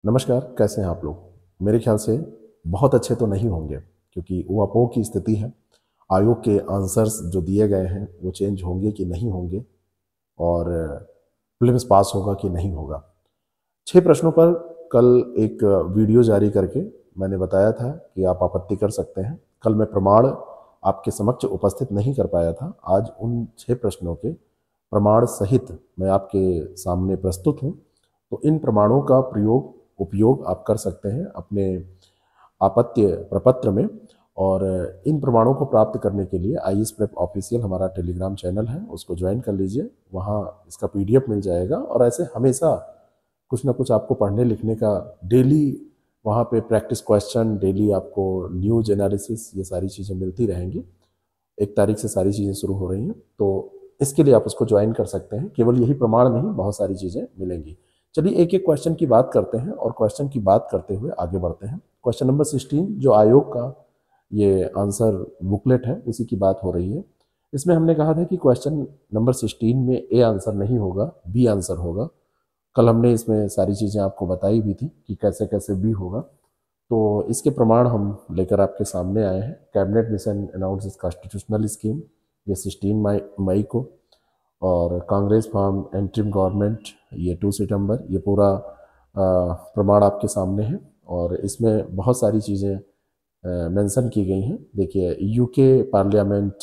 नमस्कार, कैसे हैं आप लोग। मेरे ख्याल से बहुत अच्छे तो नहीं होंगे, क्योंकि ऊहापोह की स्थिति है। आयोग के आंसर्स जो दिए गए हैं वो चेंज होंगे कि नहीं होंगे, और प्रीलिम्स पास होगा कि नहीं होगा। 6 प्रश्नों पर कल एक वीडियो जारी करके मैंने बताया था कि आप आपत्ति कर सकते हैं। कल मैं प्रमाण आपके समक्ष उपस्थित नहीं कर पाया था। आज उन 6 प्रश्नों के प्रमाण सहित मैं आपके सामने प्रस्तुत हूँ। तो इन प्रमाणों का उपयोग आप कर सकते हैं अपने आपत्ति प्रपत्र में। और इन प्रमाणों को प्राप्त करने के लिए आईएएस प्रेप ऑफिशियल हमारा टेलीग्राम चैनल है, उसको ज्वाइन कर लीजिए। वहाँ इसका पीडीएफ मिल जाएगा, और ऐसे हमेशा कुछ ना कुछ आपको पढ़ने लिखने का डेली वहाँ पे प्रैक्टिस क्वेश्चन, डेली आपको न्यूज एनालिसिस, ये सारी चीज़ें मिलती रहेंगी। 1 तारीख से सारी चीज़ें शुरू हो रही हैं, तो इसके लिए आप उसको ज्वाइन कर सकते हैं। केवल यही प्रमाण नहीं, बहुत सारी चीज़ें मिलेंगी। चलिए एक एक क्वेश्चन की बात करते हैं, और क्वेश्चन की बात करते हुए आगे बढ़ते हैं। क्वेश्चन नंबर 16 जो आयोग का ये आंसर बुकलेट है, उसी की बात हो रही है। इसमें हमने कहा था कि क्वेश्चन नंबर 16 में ए आंसर नहीं होगा, बी आंसर होगा। कल हमने इसमें सारी चीज़ें आपको बताई भी थी कि कैसे कैसे बी होगा। तो इसके प्रमाण हम लेकर आपके सामने आए हैं। Cabinet mission announce constitutional scheme, ये 16 मई को। और कांग्रेस फॉर्म एंट्रीम गवर्नमेंट, ये 2 सितंबर। ये पूरा प्रमाण आपके सामने है, और इसमें बहुत सारी चीज़ें मेंशन की गई हैं। देखिए, UK parliament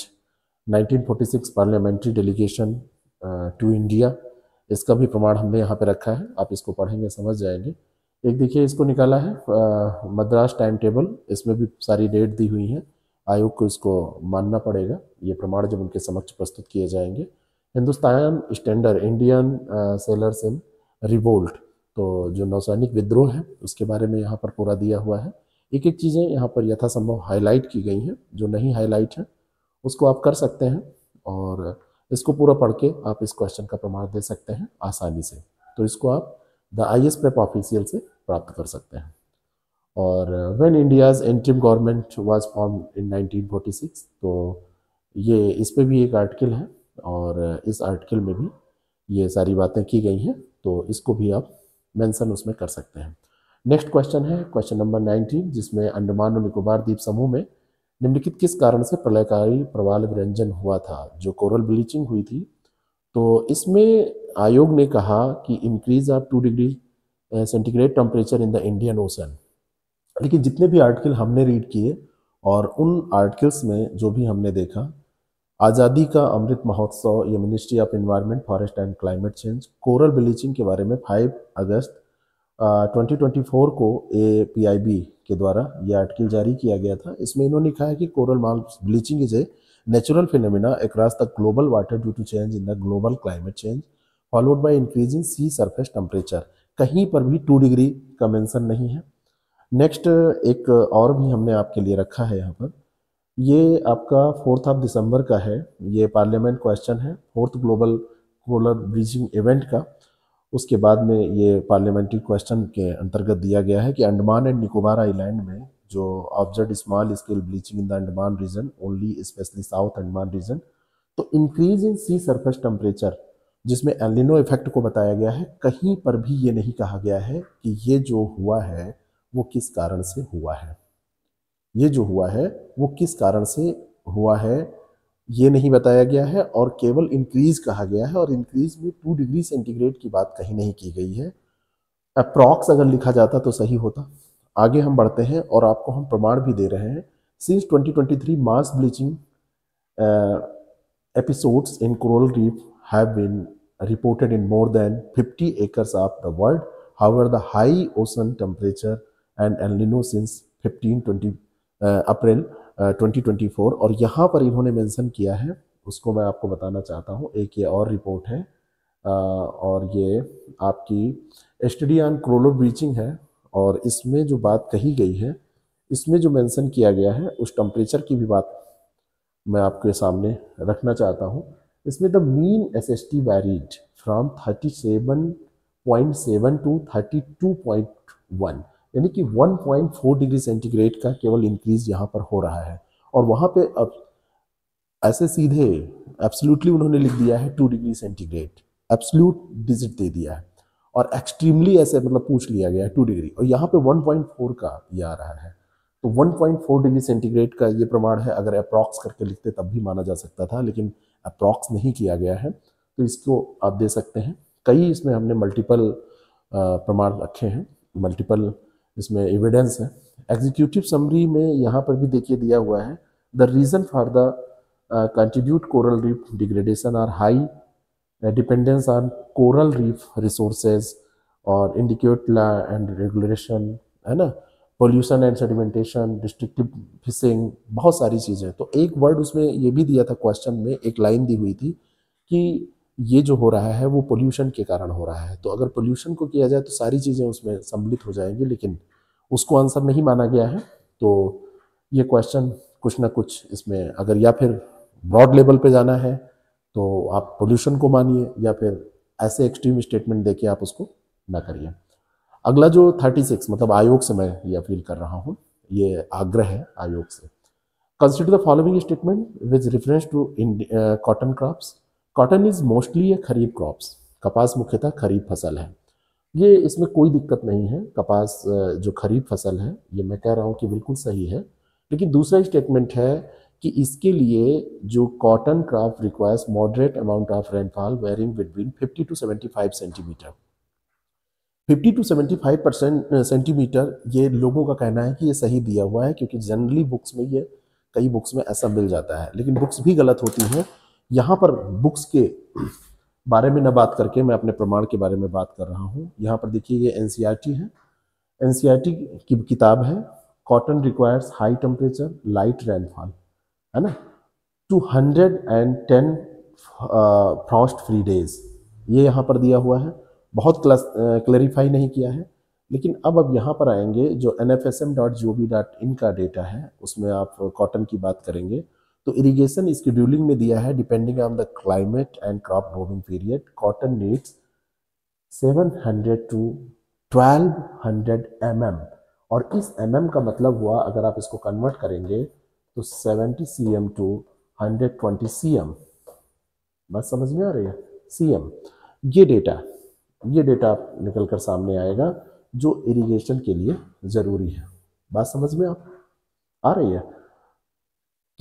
1946 parliamentary delegation to India, इसका भी प्रमाण हमने यहाँ पे रखा है। आप इसको पढ़ेंगे समझ जाएंगे। एक देखिए, इसको निकाला है मद्रास टाइम टेबल, इसमें भी सारी डेट दी हुई है। आयोग को इसको मानना पड़ेगा, ये प्रमाण जब उनके समक्ष प्रस्तुत किए जाएंगे। हिंदुस्तान स्टैंडर्ड इंडियन सेलर्स इन रिवोल्ट, तो जो नौसैनिक विद्रोह है उसके बारे में यहाँ पर पूरा दिया हुआ है। एक एक चीज़ें यहाँ पर यथासंभव हाईलाइट की गई हैं, जो नहीं हाईलाइट है उसको आप कर सकते हैं, और इसको पूरा पढ़ के आप इस क्वेश्चन का प्रमाण दे सकते हैं आसानी से। तो इसको आप द आईएएस प्रेप ऑफिशियल से प्राप्त कर सकते हैं। और when India's interim government was formed in 1946, तो ये इस पे भी एक आर्टिकल है, और इस आर्टिकल में भी ये सारी बातें की गई हैं, तो इसको भी आप मेंशन उसमें कर सकते हैं। नेक्स्ट क्वेश्चन है क्वेश्चन नंबर 19, जिसमें अंडमान और निकोबार द्वीप समूह में निम्नलिखित किस कारण से प्रलयकारी प्रवाल विरंजन हुआ था, जो कोरल ब्लीचिंग हुई थी। तो इसमें आयोग ने कहा कि increase of 2 degree centigrade temperature in the Indian ocean. लेकिन जितने भी आर्टिकल हमने रीड किए, और उन आर्टिकल्स में जो भी हमने देखा, आज़ादी का अमृत महोत्सव, ये ministry of environment forest and climate change, coral bleaching के बारे में 5 अगस्त 2024 को APIB के द्वारा ये आर्टिकल जारी किया गया था। इसमें इन्होंने कहा है कि coral marks bleaching is a natural phenomena across the global water due to change in the global climate change followed by increase in sea surface temperature. कहीं पर भी 2 डिग्री का मेंशन नहीं है। नेक्स्ट एक और भी हमने आपके लिए रखा है यहाँ पर, ये आपका 4 दिसंबर का है। ये पार्लियामेंट क्वेश्चन है 4th global coral bleaching event का। उसके बाद में ये पार्लियामेंट्री क्वेश्चन के अंतर्गत दिया गया है कि अंडमान एंड निकोबार आइलैंड में जो observe small scale bleaching in the Andaman region only, specially south Andaman region. तो increase in sea surface temperature, जिसमें एल नीनो इफेक्ट को बताया गया है, कहीं पर भी ये नहीं कहा गया है कि ये जो हुआ है वो किस कारण से हुआ है। ये जो हुआ है वो किस कारण से हुआ है ये नहीं बताया गया है, और केवल इंक्रीज कहा गया है, और इंक्रीज में 2 डिग्री सेंटीग्रेड की बात कहीं नहीं की गई है। अप्रॉक्स अगर लिखा जाता तो सही होता। आगे हम बढ़ते हैं, और आपको हम प्रमाण भी दे रहे हैं। Since 2023 mass bleaching episodes in coral reef have been reported in more than 50 acres of the world. However, the high ocean temperature and El Nino since 15-20 अप्रैल 2024, और यहाँ पर इन्होंने मेंशन किया है, उसको मैं आपको बताना चाहता हूँ। एक ये और रिपोर्ट है, और ये आपकी स्टडी ऑन कोरल ब्लीचिंग है, और इसमें जो बात कही गई है, इसमें जो मेंशन किया गया है उस टेम्परेचर की भी बात मैं आपके सामने रखना चाहता हूँ। इसमें the mean SST varied from 37.7 to 32.1, यानी कि 1.4 डिग्री सेंटीग्रेड का केवल इंक्रीज यहाँ पर हो रहा है। और वहाँ पे अब ऐसे सीधे एब्सोल्युटली उन्होंने लिख दिया है 2 डिग्री सेंटीग्रेड, एब्सोल्यूट डिजिट दे दिया है। और एक्सट्रीमली ऐसे मतलब पूछ लिया गया है 2 डिग्री, और यहाँ पे 1.4 का ये आ रहा है। तो 1.4 डिग्री सेंटीग्रेड का ये प्रमाण है। अगर अप्रॉक्स करके लिखते तब भी माना जा सकता था, लेकिन अप्रॉक्स नहीं किया गया है, तो इसको आप दे सकते हैं। कई इसमें हमने मल्टीपल प्रमाण रखे हैं, मल्टीपल इसमें एविडेंस है। एग्जीक्यूटिव समरी में यहाँ पर भी देखिए दिया हुआ है, the reason for the continued coral reef degradation are high dependence on coral reef resources और इंडिकेट ला एंड रेगुलेशन, है ना, pollution and sedimentation, destructive fishing, बहुत सारी चीज़ें। तो एक वर्ड उसमें ये भी दिया था क्वेश्चन में, एक लाइन दी हुई थी कि ये जो हो रहा है वो पोल्यूशन के कारण हो रहा है। तो अगर पोल्यूशन को किया जाए तो सारी चीज़ें उसमें सम्मिलित हो जाएंगी, लेकिन उसको आंसर नहीं माना गया है। तो ये क्वेश्चन कुछ ना कुछ इसमें, अगर या फिर ब्रॉड लेवल पे जाना है तो आप पोल्यूशन को मानिए, या फिर ऐसे एक्सट्रीम स्टेटमेंट देके आप उसको ना करिए। अगला जो 36, मतलब आयोग से मैं ये अपील कर रहा हूँ, ये आग्रह है आयोग से। Consider the following statement with reference to cotton crops. Cotton is mostly a kharif crops. कपास मुख्यतः खरीफ फसल है। ये इसमें कोई दिक्कत नहीं है, कपास जो खरीफ फसल है, ये मैं कह रहा हूँ कि बिल्कुल सही है। लेकिन दूसरा स्टेटमेंट है कि इसके लिए जो cotton crop requires moderate amount of rainfall varying between 50 to 75 centimetre. 50 to 75% centimetre, ये लोगों का कहना है कि ये सही दिया हुआ है, क्योंकि जनरली बुक्स में ये, कई बुक्स में ऐसा मिल जाता है, लेकिन बुक्स भी गलत होती हैं। यहाँ पर बुक्स के बारे में न बात करके मैं अपने प्रमाण के बारे में बात कर रहा हूँ। यहाँ पर देखिए ये एनसीईआरटी है, एनसीईआरटी की किताब है, cotton requires high temperature light rainfall, है ना, 210 फ्रॉस्ट फ्री डेज, ये यहाँ पर दिया हुआ है। बहुत क्लैरिफाई नहीं किया है, लेकिन अब यहाँ पर आएंगे जो nfsm.gov.in का डेटा है, उसमें आप कॉटन की बात करेंगे तो इरिगेशन स्केड्यूलिंग में दिया है, depending on the climate and crop growing period cotton needs 700 to 1200 mm, और इस mm का मतलब हुआ, अगर आप इसको कन्वर्ट करेंगे तो 70 cm to 120 cm। बात समझ में आ रही है? cm, ये डेटा निकल कर सामने आएगा जो इरिगेशन के लिए ज़रूरी है। बात समझ में आ रही है?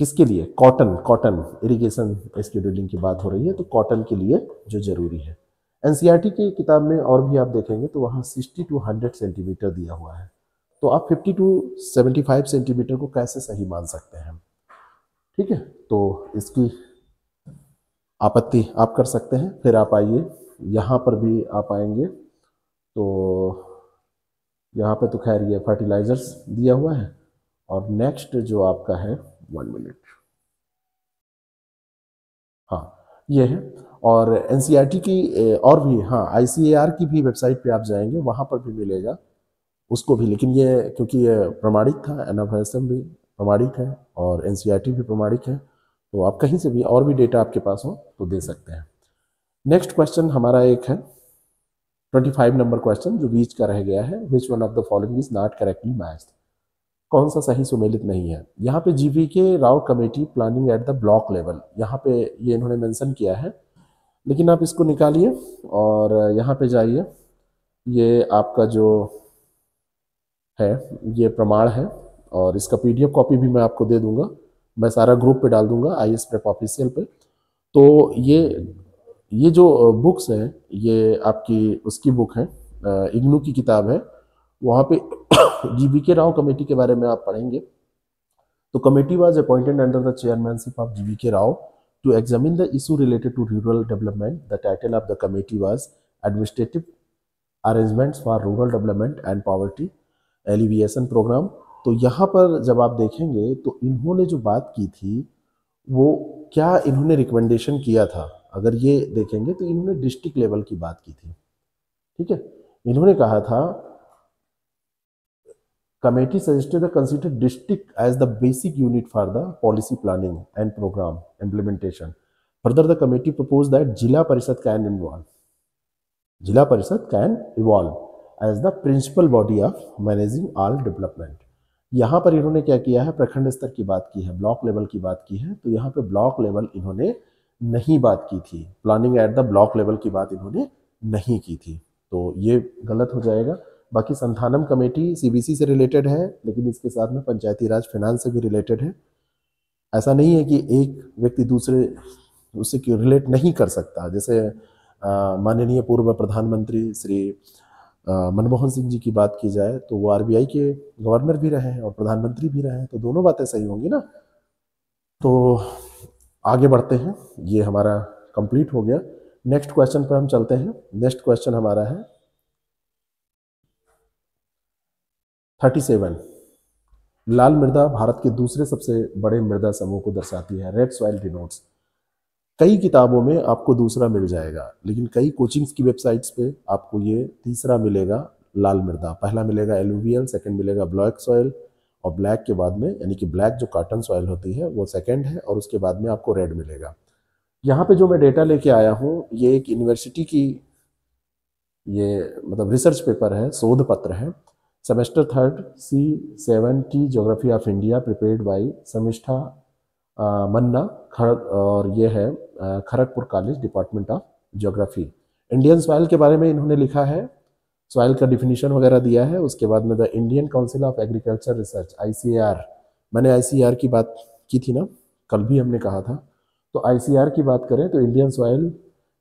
किसके लिए? कॉटन इरिगेशन स्केड्यूलिंग की बात हो रही है, तो कॉटन के लिए जो ज़रूरी है। एनसीईआरटी की किताब में और भी आप देखेंगे तो वहाँ 60 to 100 सेंटीमीटर दिया हुआ है, तो आप 50 to 75 सेंटीमीटर को कैसे सही मान सकते हैं? ठीक है, तो इसकी आपत्ति आप कर सकते हैं। फिर आप आइए, यहाँ पर भी आप आएंगे तो यहाँ पे तो खैर ये फर्टिलाइजर्स दिया हुआ है, और नेक्स्ट जो आपका है 1 मिनट, हाँ ये है। और एनसीईआरटी की और भी, हाँ आईसीएआर की भी वेबसाइट पे आप जाएंगे, वहाँ पर भी मिलेगा उसको भी, लेकिन ये क्योंकि ये प्रमाणित था, एनएफएसएम भी प्रमाणित है और एनसीईआरटी भी प्रमाणित है, तो आप कहीं से भी और भी डेटा आपके पास हो तो दे सकते हैं। नेक्स्ट क्वेश्चन हमारा एक है 25 नंबर क्वेश्चन, जो बीच का रह गया है। Which one of the following is not correctly matched? कौन सा सही सुमेलित नहीं है? यहाँ पे GVK Rao committee planning at the block level, यहाँ पे ये इन्होंने मेंशन किया है, लेकिन आप इसको निकालिए और यहाँ पे जाइए। ये आपका जो है ये प्रमाण है, और इसका पीडीएफ कॉपी भी मैं आपको दे दूंगा, मैं सारा ग्रुप पे डाल दूंगा आईएएस प्रेप ऑफिशियल पे। तो ये जो बुक्स हैं ये आपकी उसकी बुक है, इग्नू की किताब है, वहाँ पे जीवीके राव कमेटी के बारे में आप पढ़ेंगे। तो committee was appointed under the chairmanship of GVK Rao to examine the issue related to rural development. The title of the committee was administrative arrangements for rural development and poverty alleviation programme. तो यहाँ पर जब आप देखेंगे तो इन्होंने जो बात की थी वो क्या इन्होंने रिकमेंडेशन किया था, अगर ये देखेंगे तो इन्होंने डिस्ट्रिक्ट लेवल की बात की थी। ठीक है, इन्होंने कहा था committee suggested the consider district as the basic unit for the policy planning and programme implementation. Further the committee propose that Zila Parishad can evolve as the principal body of managing all development. यहाँ पर इन्होंने क्या किया है, प्रखंड स्तर की बात की है, ब्लॉक लेवल की बात की है, तो यहाँ पे ब्लॉक लेवल इन्होंने नहीं बात की थी, planning at the block level की बात इन्होंने नहीं की थी। तो ये गलत हो जाएगा। बाकी संथानम कमेटी सीबीसी से रिलेटेड है, लेकिन इसके साथ में पंचायती राज फाइनेंस से भी रिलेटेड है। ऐसा नहीं है कि एक व्यक्ति दूसरे उससे रिलेट नहीं कर सकता। जैसे माननीय पूर्व प्रधानमंत्री श्री मनमोहन सिंह जी की बात की जाए तो वो आरबीआई के गवर्नर भी रहे हैं और प्रधानमंत्री भी रहे हैं, तो दोनों बातें सही होंगी ना। तो आगे बढ़ते हैं, ये हमारा कंप्लीट हो गया। नेक्स्ट क्वेश्चन पर हम चलते हैं। नेक्स्ट क्वेश्चन हमारा है 37। लाल मृदा भारत के दूसरे सबसे बड़े मृदा समूह को दर्शाती है। Red soil denotes. कई किताबों में आपको दूसरा मिल जाएगा, लेकिन कई कोचिंग्स की वेबसाइट्स पे आपको ये तीसरा मिलेगा, लाल मृदा। पहला मिलेगा एलुवियल, सेकंड मिलेगा ब्लैक सॉइल, और ब्लैक के बाद में यानी कि ब्लैक जो कॉटन सॉइल होती है वो सेकंड है, और उसके बाद में आपको रेड मिलेगा। यहाँ पे जो मैं डेटा लेके आया हूँ ये एक यूनिवर्सिटी की ये मतलब रिसर्च पेपर है, शोध पत्र है। Semester 3 C7T geography of India prepared by Samishtha Manna और ये है Kharagpur college, department of geography. Indian soil के बारे में इन्होंने लिखा है, सॉइल का डिफिनीशन वगैरह दिया है। उसके बाद में the Indian council of agriculture research ICAR, मैंने ICAR की बात की थी ना, कल भी हमने कहा था। तो ICAR की बात करें तो Indian soil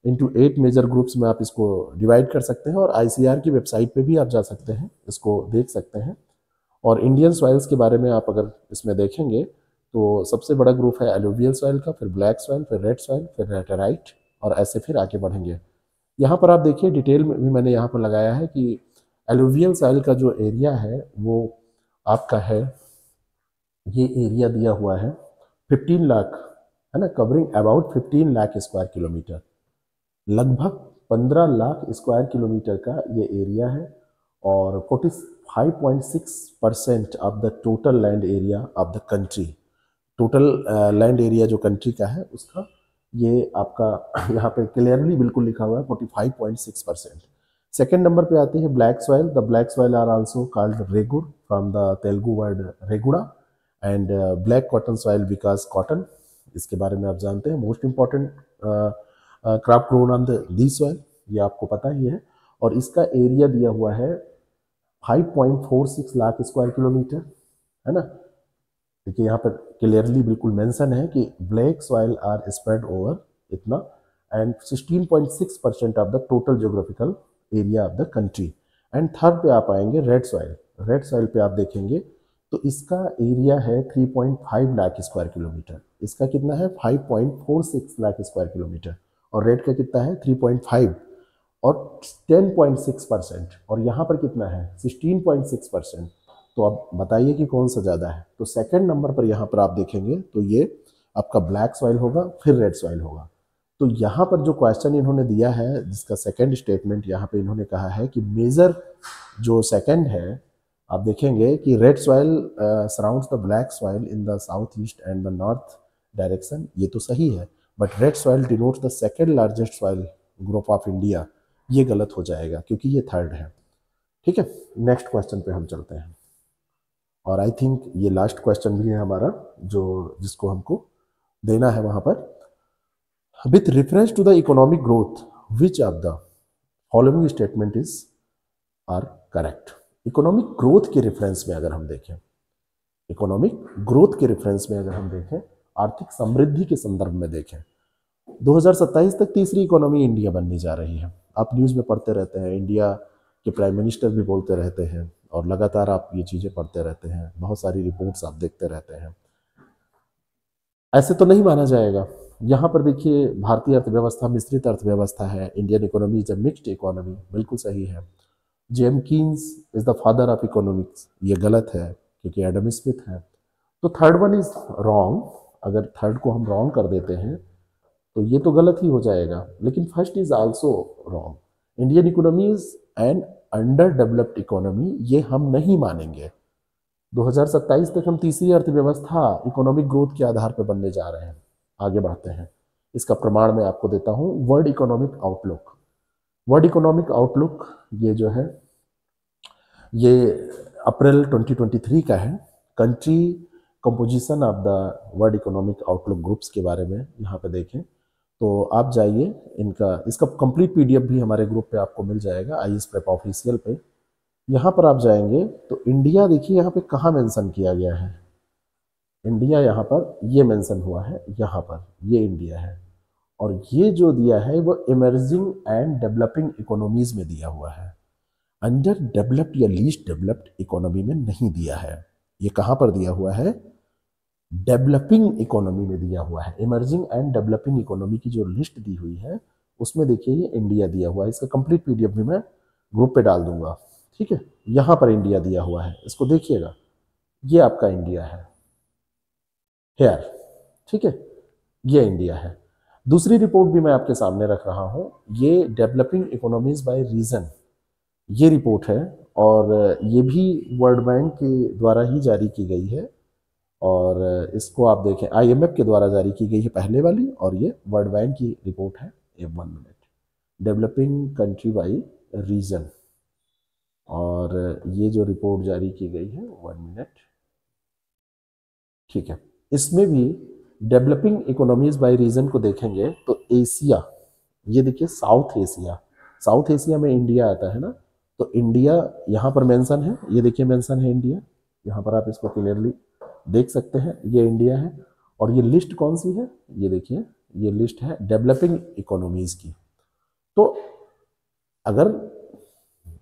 into 8 major groups में आप इसको डिवाइड कर सकते हैं, और ICAR की वेबसाइट पे भी आप जा सकते हैं, इसको देख सकते हैं। और इंडियन सॉइल्स के बारे में आप अगर इसमें देखेंगे तो सबसे बड़ा ग्रुप है एलुवियल सॉइल का, फिर ब्लैक सॉइल, फिर रेड सॉइल, फिर लेटेराइट, और ऐसे फिर आगे बढ़ेंगे। यहाँ पर आप देखिए डिटेल में भी मैंने यहाँ पर लगाया है कि एलुवियल सॉइल का जो एरिया है वो आपका है, ये एरिया दिया हुआ है 15 लाख, है ना, covering about 15 lakh square kilometre. लगभग 15 लाख स्क्वायर किलोमीटर का ये एरिया है, और 45.6% of the total land area of the country. Total land area जो कंट्री का है उसका ये आपका यहाँ पे क्लियरली बिल्कुल लिखा हुआ है 45.6%। सेकेंड नंबर पे आते हैं black soil. The black soil are also called regur from the Telugu word regada, and black cotton soil because cotton, इसके बारे में आप जानते हैं। Most important crop grown on the soil, ये आपको पता ही है। और इसका एरिया दिया हुआ है 5.46 लाख स्क्वायर किलोमीटर, है ना। देखिए यहाँ पर क्लियरली बिल्कुल मेंशन है कि black soil are spread over इतना, and 16.6% of the total geographical area of the country. And third पे आप आएंगे रेड सॉइल। रेड सॉइल पे आप देखेंगे तो इसका एरिया है 3.5 लाख स्क्वायर किलोमीटर। इसका कितना है 5.46 लाख स्क्वायर किलोमीटर, और रेड का कितना है 3.5 और 10.6%, और यहाँ पर कितना है 16.6%। तो अब बताइए कि कौन सा ज़्यादा है। तो सेकंड नंबर पर यहाँ पर आप देखेंगे तो ये आपका ब्लैक सॉइल होगा, फिर रेड सॉइल होगा। तो यहाँ पर जो क्वेश्चन इन्होंने दिया है जिसका सेकंड स्टेटमेंट यहाँ पे इन्होंने कहा है कि मेजर जो सेकंड है, आप देखेंगे कि red soil surrounds the black soil in the south east and the north direction, ये तो सही है। But red soil denotes the second largest soil group of India, ये गलत हो जाएगा क्योंकि ये थर्ड है। ठीक है, नेक्स्ट क्वेश्चन पे हम चलते हैं, और आई थिंक ये लास्ट क्वेश्चन भी है हमारा जो जिसको हमको देना है वहां पर। With reference to the economic growth which of the following statement is are correct. Economic growth के रेफरेंस में अगर हम देखें, इकोनॉमिक ग्रोथ के रेफरेंस में अगर हम देखें, आर्थिक समृद्धि के संदर्भ में देखें, 2027 तक तीसरी इकोनॉमी इंडिया बनने जा रही है। आप न्यूज़ में पढ़ते रहते हैं, इंडिया के प्राइम मिनिस्टर भी बोलते रहते हैं, और लगातार आप ये चीज़ें पढ़ते रहते हैं, बहुत सारी रिपोर्ट्स आप देखते रहते हैं। ऐसे तो नहीं माना जाएगा। यहाँ पर देखिए भारतीय अर्थव्यवस्था मिश्रित अर्थव्यवस्था है, Indian economy is a mixed economy, बिल्कुल सही है। James Keynes is the father of economics, ये गलत है क्योंकि एडम स्मिथ है। तो थर्ड वन इज रॉन्ग। अगर थर्ड को हम रॉन्ग कर देते हैं तो ये तो गलत ही हो जाएगा, लेकिन first is also wrong. Indian economy is an under developed economy, ये हम नहीं मानेंगे। 2027 तक हम तीसरी अर्थव्यवस्था इकोनॉमिक ग्रोथ के आधार पर बनने जा रहे हैं। आगे बढ़ते हैं, इसका प्रमाण मैं आपको देता हूं। World economic outlook, world economic outlook ये जो है ये अप्रैल 2023 का है। Country composition of the world economic outlook groups के बारे में यहाँ पे देखें तो आप जाइए, इसका कंप्लीट पीडीएफ भी हमारे ग्रुप पे आपको मिल जाएगा, आईएएस प्रेप ऑफिशियल पे। यहाँ पर आप जाएंगे तो इंडिया देखिए यहाँ पे कहाँ मेंशन किया गया है, इंडिया यहाँ पर ये मेंशन हुआ है, यहाँ पर ये इंडिया है। और ये जो दिया है वो इमर्जिंग एंड डेवलपिंग इकोनॉमीज में दिया हुआ है, अंडर डेवलप्ड या लीस्ट डेवलप्ड इकोनॉमी में नहीं दिया है। ये कहाँ पर दिया हुआ है, डेवलपिंग इकोनॉमी में दिया हुआ है। इमर्जिंग एंड डेवलपिंग इकोनॉमी की जो लिस्ट दी हुई है उसमें देखिए ये इंडिया दिया हुआ है। इसका कंप्लीट पीडीएफ भी मैं ग्रुप पे डाल दूंगा, ठीक है। यहाँ पर इंडिया दिया हुआ है, इसको देखिएगा, ये आपका इंडिया है हेयर, ठीक है, ये इंडिया है। दूसरी रिपोर्ट भी मैं आपके सामने रख रहा हूँ, ये डेवलपिंग इकोनॉमीज बाय रीजन, ये रिपोर्ट है और ये भी वर्ल्ड बैंक के द्वारा ही जारी की गई है। और इसको आप देखें, आईएमएफ के द्वारा जारी की गई है पहले वाली, और ये वर्ल्ड बैंक की रिपोर्ट है। 1 minute, developing country by region, और ये जो रिपोर्ट जारी की गई है 1 मिनट, ठीक है। इसमें भी डेवलपिंग इकोनॉमीज बाय रीजन को देखेंगे तो एशिया, ये देखिए साउथ एशिया, साउथ एशिया में इंडिया आता है ना, तो इंडिया यहाँ पर मेंशन है, ये देखिए मेंशन है इंडिया, यहाँ पर आप इसको क्लियरली देख सकते हैं, ये इंडिया है। और ये लिस्ट कौन सी है, ये देखिए, ये लिस्ट है डेवलपिंग इकोनॉमीज की। तो अगर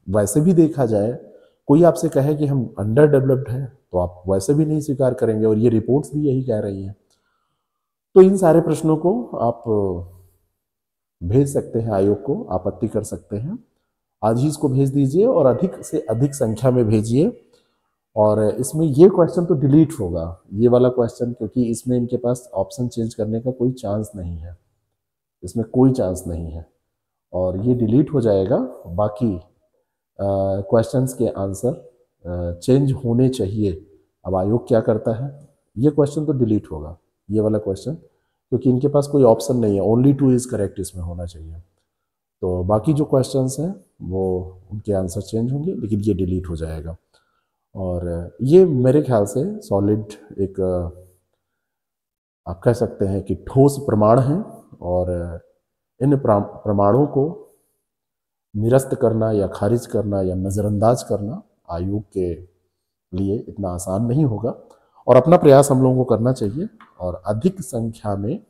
वैसे भी देखा जाए, कोई आपसे कहे कि हम अंडर डेवलप्ड हैं, तो आप वैसे भी नहीं स्वीकार करेंगे, और ये रिपोर्ट्स भी यही कह रही हैं। तो इन सारे प्रश्नों को आप भेज सकते हैं आयोग को, आपत्ति कर सकते हैं। आज ही इसको भेज दीजिए और अधिक से अधिक संख्या में भेजिए। और इसमें ये क्वेश्चन तो डिलीट होगा, ये वाला क्वेश्चन, क्योंकि इसमें इनके पास ऑप्शन चेंज करने का कोई चांस नहीं है, इसमें कोई चांस नहीं है, और ये डिलीट हो जाएगा। बाकी क्वेश्चंस के आंसर चेंज होने चाहिए। अब आयोग क्या करता है, ये क्वेश्चन तो डिलीट होगा, ये वाला क्वेश्चन, क्योंकि इनके पास कोई ऑप्शन नहीं है, ओनली 2 इज करेक्ट इसमें होना चाहिए। तो बाकी जो क्वेश्चंस हैं वो उनके आंसर चेंज होंगे, लेकिन ये डिलीट हो जाएगा। और ये मेरे ख्याल से सॉलिड एक आप कह सकते हैं कि ठोस प्रमाण हैं, और इन प्रमाणों को निरस्त करना या खारिज करना या नज़रअंदाज करना आयोग के लिए इतना आसान नहीं होगा, और अपना प्रयास हम लोगों को करना चाहिए। और अधिक संख्या में,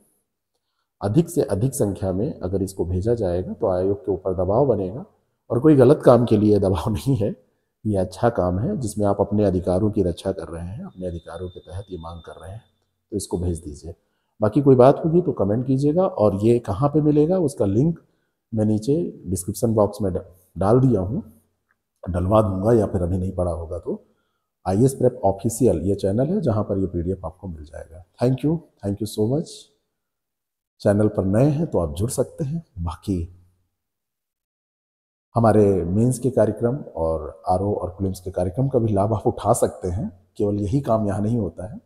अधिक से अधिक संख्या में अगर इसको भेजा जाएगा तो आयोग के ऊपर दबाव बनेगा, और कोई गलत काम के लिए दबाव नहीं है, ये अच्छा काम है जिसमें आप अपने अधिकारों की रक्षा कर रहे हैं, अपने अधिकारों के तहत ये मांग कर रहे हैं, तो इसको भेज दीजिए। बाकी कोई बात होगी तो कमेंट कीजिएगा, और ये कहाँ पे मिलेगा उसका लिंक मैं नीचे डिस्क्रिप्शन बॉक्स में डाल दिया हूँ, डलवा दूंगा, या फिर अभी नहीं पड़ा होगा तो आईएएस प्रेप ऑफिशियल ये चैनल है जहाँ पर ये पीडीएफ आपको मिल जाएगा। Thank you so much. Channel पर नए हैं तो आप जुड़ सकते हैं। बाकी हमारे मेंस के कार्यक्रम और आरओ और प्रीलिम्स के कार्यक्रम का भी लाभ आप उठा सकते हैं। केवल यही काम यहाँ नहीं होता है,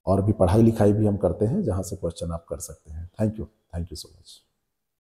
और भी पढ़ाई लिखाई भी हम करते हैं जहाँ से क्वेश्चन आप कर सकते हैं। Thank you so much.